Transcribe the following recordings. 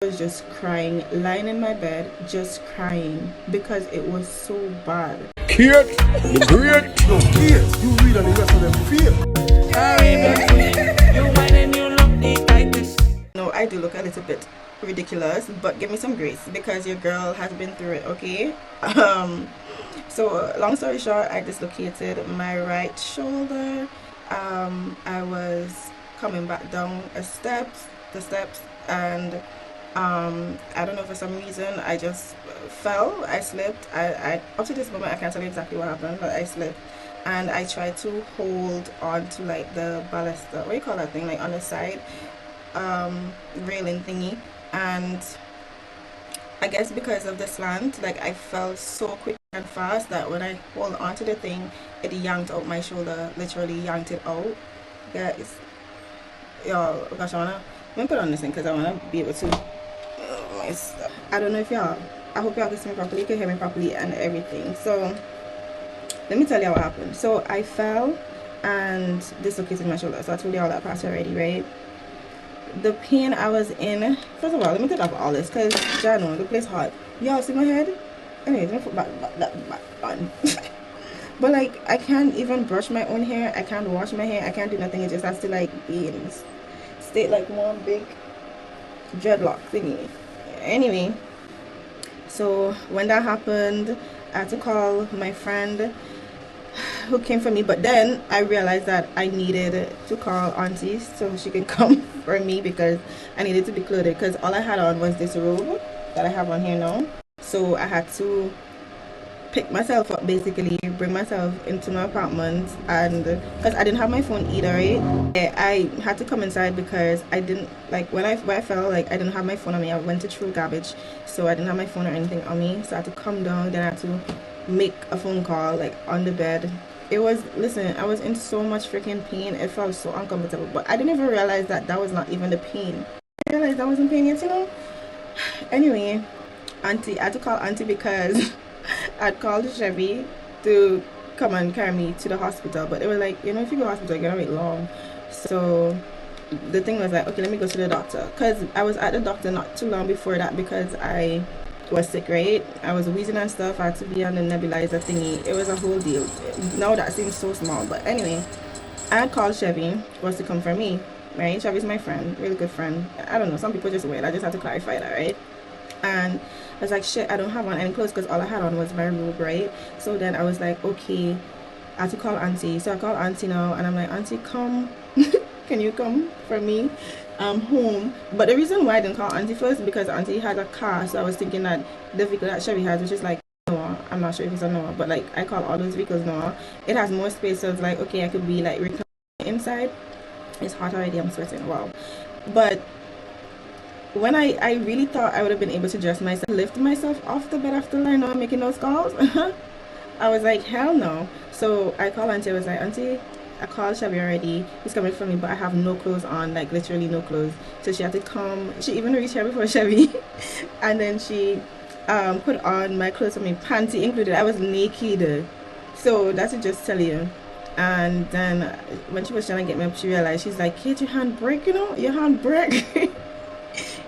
I was just crying, lying in my bed, just crying because it was so bad. Kate, the great. No, Kate, you read and the rest of them feel. No, I do look a little bit ridiculous, but give me some grace because your girl has been through it, okay? So long story short, I dislocated my right shoulder. I was coming back down the steps, and I don't know, for some reason I just fell. I slipped. I up to this moment I can't tell you exactly what happened, but I slipped, and I tried to hold on to like the baluster. What do you call that thing? Like on the side, railing thingy, and I guess because of the slant, like I fell so quick and fast that when I hold onto the thing, it yanked out my shoulder, literally yanked it out. Guys, y'all, gosh, let me put on this thing because I wanna be able to. I don't know if y'all. I hope y'all can see me properly, can hear me properly, and everything. So let me tell you what happened. So I fell and dislocated my shoulder. So I told y'all that part already, right? The pain I was in. First of all, let me take off all this because Jano, the place hot. Y'all see my head? Anyway, let me put back on. But like, I can't even brush my own hair. I can't wash my hair. I can't do nothing. It just has to like be in state like one big dreadlock thingy. Anyway, so when that happened, I had to call my friend who came for me, but then I realized that I needed to call auntie so she could come for me because I needed to be clothed, because all I had on was this robe that I have on here now. So I had to pick myself up, basically bring myself into my apartment, and because I didn't have my phone either, right? I had to come inside because I didn't, like, when I fell, like I didn't have my phone on me. I went to throw garbage, so I didn't have my phone or anything on me, so I had to come down. Then I had to make a phone call like on the bed. It was, listen, I was in so much freaking pain. It felt so uncomfortable, but I didn't even realize that that was not even the pain. I realized that wasn't pain yet, you know. Anyway, auntie, I had to call auntie because I'd called Chevy to come and carry me to the hospital, but they were like, you know, if you go to the hospital, you're gonna wait long. So the thing was like, okay, let me go to the doctor, because I was at the doctor not too long before that because I was sick, right? I was wheezing and stuff. I had to be on the nebulizer thingy. It was a whole deal. Now that seems so small, but anyway, I had called Chevy was to come for me, right? Chevy's my friend, really good friend. I don't know, some people just weird. I just had to clarify that, right? And I was like, shit, I don't have on any clothes because all I had on was my robe, right? So then I was like, okay, I had to call auntie. So I called auntie now, and I'm like, auntie, come. Can you come for me? I'm home. But the reason why I didn't call auntie first is because auntie had a car, so I was thinking that the vehicle that Chevy has, which is like Noah, I'm not sure if it's a Noah, but like I call all those vehicles Noah, it has more space, so it's like, okay, I could be like inside. It's hot already, I'm sweating, wow. But when I really thought I would have been able to dress myself, lift myself off the bed after I know I'm making those calls, I was like, hell no. So I called auntie. I was like, auntie, I called Chevy already. He's coming for me, but I have no clothes on, like literally no clothes. So she had to come. She even reached here before Chevy, and then she put on my clothes for me, panty included. I was naked. So that's to just tell you. And then when she was trying to get me up, she realized, she's like, Kate, your hand break, you know, your hand break.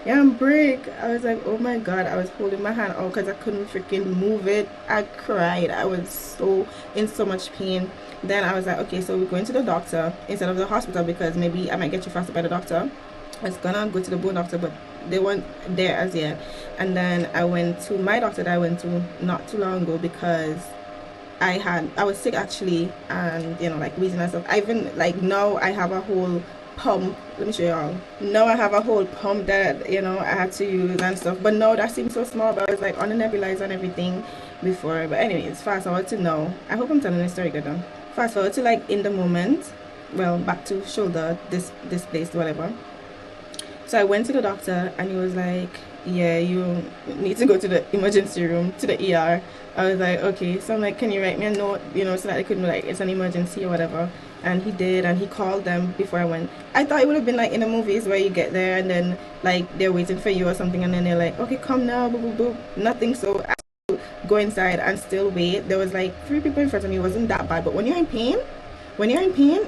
Yeah, break. I was like, oh my god, I was holding my hand out because I couldn't freaking move it. I cried. I was so in so much pain. Then I was like, okay, so we're going to the doctor instead of the hospital because maybe I might get you faster by the doctor. I was gonna go to the bone doctor, but they weren't there as yet. And then I went to my doctor that I went to not too long ago because I was sick actually, and you know, like wheezing and stuff. I even, like, now I have a whole pump. Let me show y'all. Now I have a whole pump that, you know, I had to use and stuff, but no, that seems so small. But I was like on the nebulizer and everything before. But anyways, fast forward to now. I hope I'm telling the story good though. Fast forward to like in the moment, well, back to shoulder, this place, whatever. So I went to the doctor and he was like, yeah, you need to go to the emergency room, to the ER. I was like, okay. So I'm like, can you write me a note, you know, so that I couldn't be like, it's an emergency or whatever. And he did, and he called them before I went. I thought it would have been like in the movies where you get there and then like they're waiting for you or something, and then they're like, okay, come now, boop, boop, boop. Nothing. So I had to go inside and still wait. There was like 3 people in front of me. It wasn't that bad, but when you're in pain,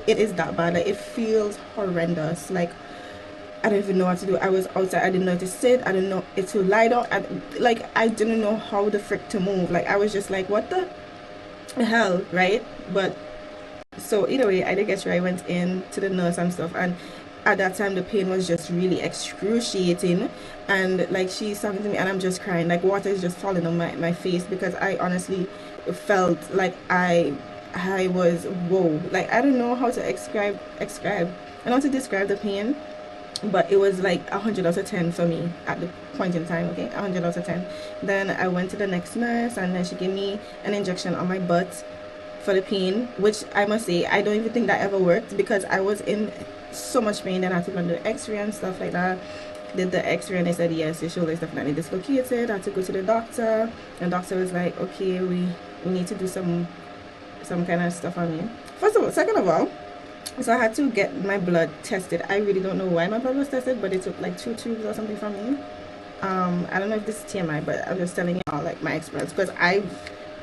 it is that bad. Like, it feels horrendous. Like, I don't even know what to do. I was outside. I didn't know to sit. I didn't know it to lie down. I didn't know how the frick to move. Like, I was just like, what the hell, right? But so either way, I did get sure I went in to the nurse and stuff, and at that time the pain was just really excruciating, and like she's talking to me and I'm just crying, like water is just falling on my face because I honestly felt like I was whoa, like I don't know how to describe I know how to describe the pain, but it was like 100 out of 10 for me at the point in time. Okay, 100 out of 10. Then I went to the next nurse and then she gave me an injection on my butt for the pain, which I must say I don't even think that ever worked because I was in so much pain. Then I had to run the x-ray and stuff like that. Did the x-ray and they said yes, your shoulder is definitely dislocated. I had to go to the doctor, and the doctor was like, okay, we need to do some kind of stuff on you. First of all, second of all, so I had to get my blood tested. I really don't know why my blood was tested, but it took like 2 tubes or something from me. I don't know if this is TMI, but I'm just telling y'all like my experience because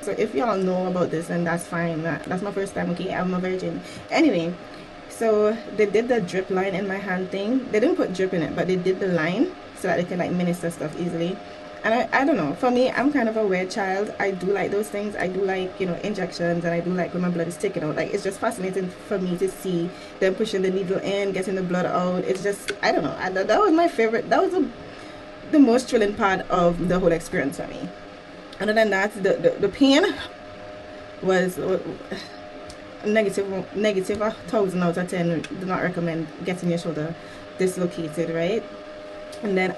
so if y'all know about this, then that's fine. That's my first time. Okay, I'm a virgin. Anyway, so they did the drip line in my hand thing. They didn't put drip in it, but they did the line so that they can like minister stuff easily. And I don't know, for me, I'm kind of a weird child. I do like those things. I do like, you know, injections, and I do like when my blood is taken out. Like, it's just fascinating for me to see them pushing the needle in, getting the blood out. It's just, I don't know, that was my favorite. That was the most thrilling part of the whole experience for me. Other than that, the pain was negative 1,000 out of 10. Do not recommend getting your shoulder dislocated, right? And then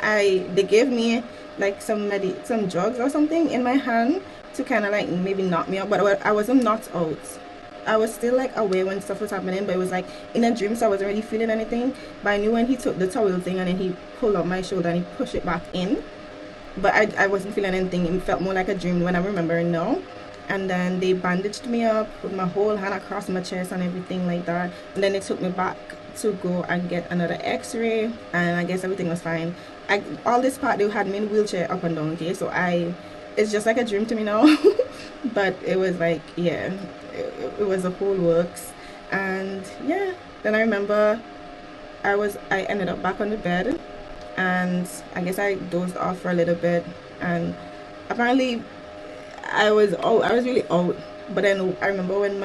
they gave me like some drugs or something in my hand to kind of like maybe knock me out, but I wasn't knocked out. I was still like aware when stuff was happening, but it was like in a dream, so I wasn't really feeling anything. But I knew when he took the towel thing and then he pulled up my shoulder and he pushed it back in, but I wasn't feeling anything. It felt more like a dream when I'm remembering now. And then they bandaged me up with my whole hand across my chest and everything like that, and then they took me back to go and get another x-ray, and I guess everything was fine. All this part they had me in wheelchair up and down, okay, so it's just like a dream to me now. But it was like, yeah, it was a whole works. And yeah, then I remember I ended up back on the bed, and I guess I dozed off for a little bit, and apparently I was really out. But then I remember when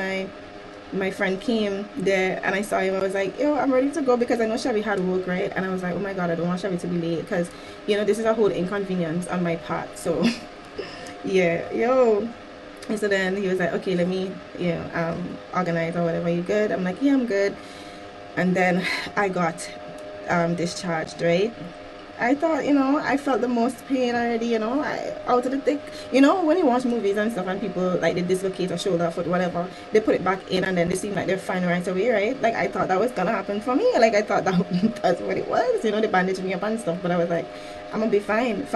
my friend came there and I saw him, I was like, yo, I'm ready to go because I know Shabby had work, right? And I was like, oh my god, I don't want Shabby to be late because, you know, this is a whole inconvenience on my part. So yeah, yo. And so then he was like, okay, let me, you know, organize or whatever. You good? I'm like, yeah, I'm good. And then I got discharged, right? I thought, you know, I felt the most pain already, you know, out of the thick. You know, when you watch movies and stuff and people, like, they dislocate a shoulder, foot, whatever, they put it back in and then they seem like they're fine right away, right? Like, I thought that was gonna happen for me. Like, I thought that's what it was. You know, they bandaged me up and stuff, but I was like, I'm gonna be fine.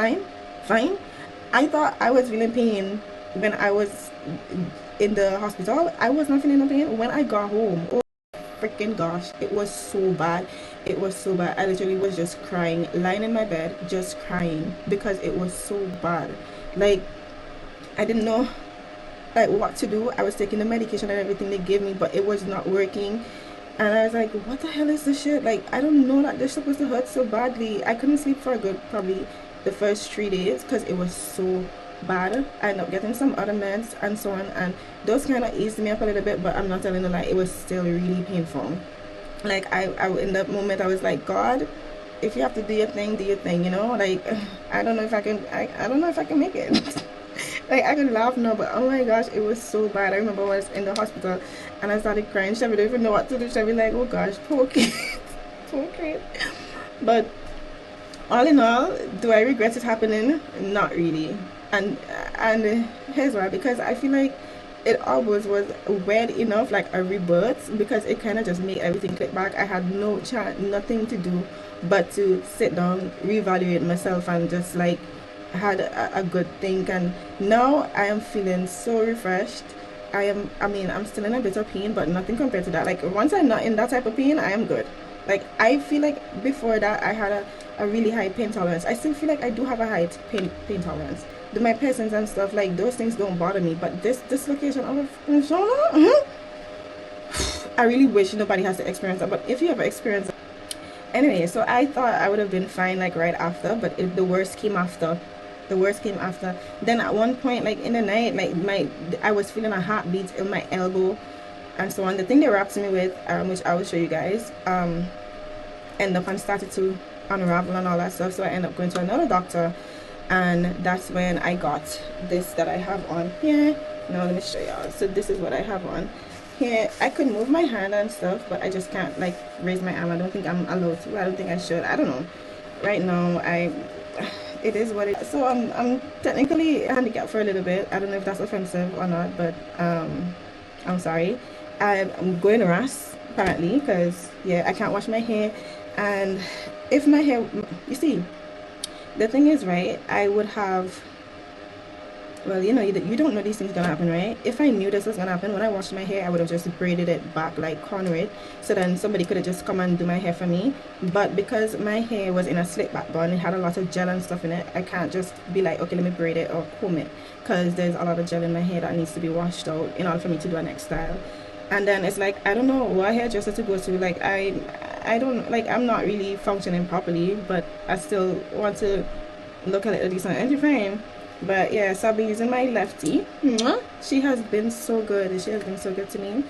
I thought I was feeling pain when I was in the hospital. I was not feeling no pain. When I got home, oh freaking gosh, it was so bad. It was so bad. I literally was just crying, lying in my bed, just crying because it was so bad. Like, I didn't know like what to do. I was taking the medication and everything they gave me, but it was not working. And I was like, what the hell is this shit? Like, I don't know that they're supposed to hurt so badly. I couldn't sleep for a good probably the first 3 days because it was so bad. I ended up getting some other meds and so on, and those kind of eased me up a little bit, but I'm not telling you, like, it was still really painful. Like, I in that moment I was like, God, if you have to do your thing, you know. Like, I don't know if I can make it. Like, I can laugh now, but oh my gosh, it was so bad. I remember I was in the hospital and I started crying. Shabby don't even know what to do. Shabby like, oh gosh, poor kid. Poor kid. But all in all, do I regret it happening? Not really. And here's why. Because I feel like it always was weird enough, like a rebirth, because it kind of just made everything click back. I had no chance, nothing to do but to sit down, reevaluate myself, and just like had a good think. And now I am feeling so refreshed. I'm still in a bit of pain, but nothing compared to that. Like, once I'm not in that type of pain, I am good. Like, I feel like before that I had a really high pain tolerance. I still feel like I do have a high pain tolerance. My patients and stuff, like, those things don't bother me, but this dislocation of a shoulder, I really wish nobody has to experience that. But if you ever experience it, Anyway, so I thought I would have been fine like right after, but the worst came after. The worst came after. Then at one point, like in the night, like I was feeling a heartbeat in my elbow and so on. The thing they wrapped me with, which I will show you guys, ended up and started to unravel and all that stuff. So I ended up going to another doctor, and that's when I got this that I have on here. Now let me show y'all. So this is what I have on here. I could move my hand and stuff, but I just can't like raise my arm. I don't think I'm allowed to. I don't think I should. I don't know. Right now, it is what it is. So I'm technically handicapped for a little bit. I don't know if that's offensive or not, but I'm sorry. I'm going to rust apparently because yeah, I can't wash my hair, and if my hair, you see, the thing is, right, I would have, well, you know, you don't know these things gonna happen, right? If I knew this was gonna happen, when I washed my hair, I would have just braided it back, like corner it, so then somebody could have just come and do my hair for me. But because my hair was in a slick back bun, it had a lot of gel and stuff in it, I can't just be like, okay, let me braid it or comb it, because there's a lot of gel in my hair that needs to be washed out in order for me to do a next style. And then it's like, I don't know what hairdresser to go to. Like I don't, like, I'm not really functioning properly, but I still want to look at it at least on entry frame. But yeah, so I'll be using my lefty. She has been so good. She has been so good to me,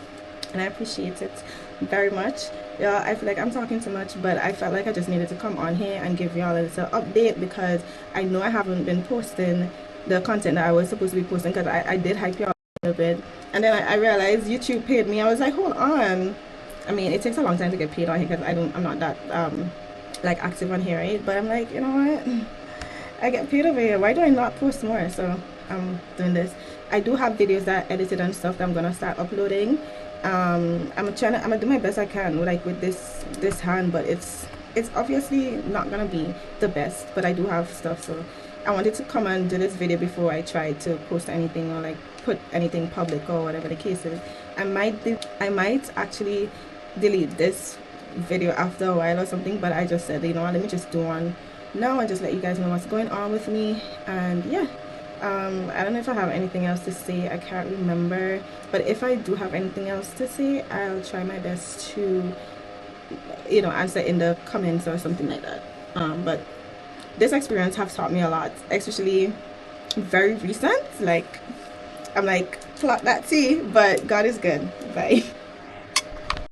and I appreciate it very much. Yeah, I feel like I'm talking too much, but I felt like I just needed to come on here and give y'all a little update, because I know I haven't been posting the content that I was supposed to be posting, because I did hype y'all a little bit, and then I realized YouTube paid me. I was like, hold on. I mean, it takes a long time to get paid on here because I'm not that like active on here, right? But I'm like, you know what? I get paid over here. Why do I not post more? So I'm doing this. I do have videos that I edited and stuff that I'm gonna start uploading. I'm gonna do my best I can like with this hand, but it's obviously not gonna be the best. But I do have stuff, so I wanted to come and do this video before I try to post anything or like put anything public or whatever the case is. I might actually delete this video after a while or something, but I just said, you know what, let me just do one now and just let you guys know what's going on with me. And yeah, I don't know if I have anything else to say. I can't remember, but if I do have anything else to say, I'll try my best to, you know, answer in the comments or something like that. But this experience has taught me a lot, especially very recent. Like, I'm like, clock that tea, but God is good. Bye.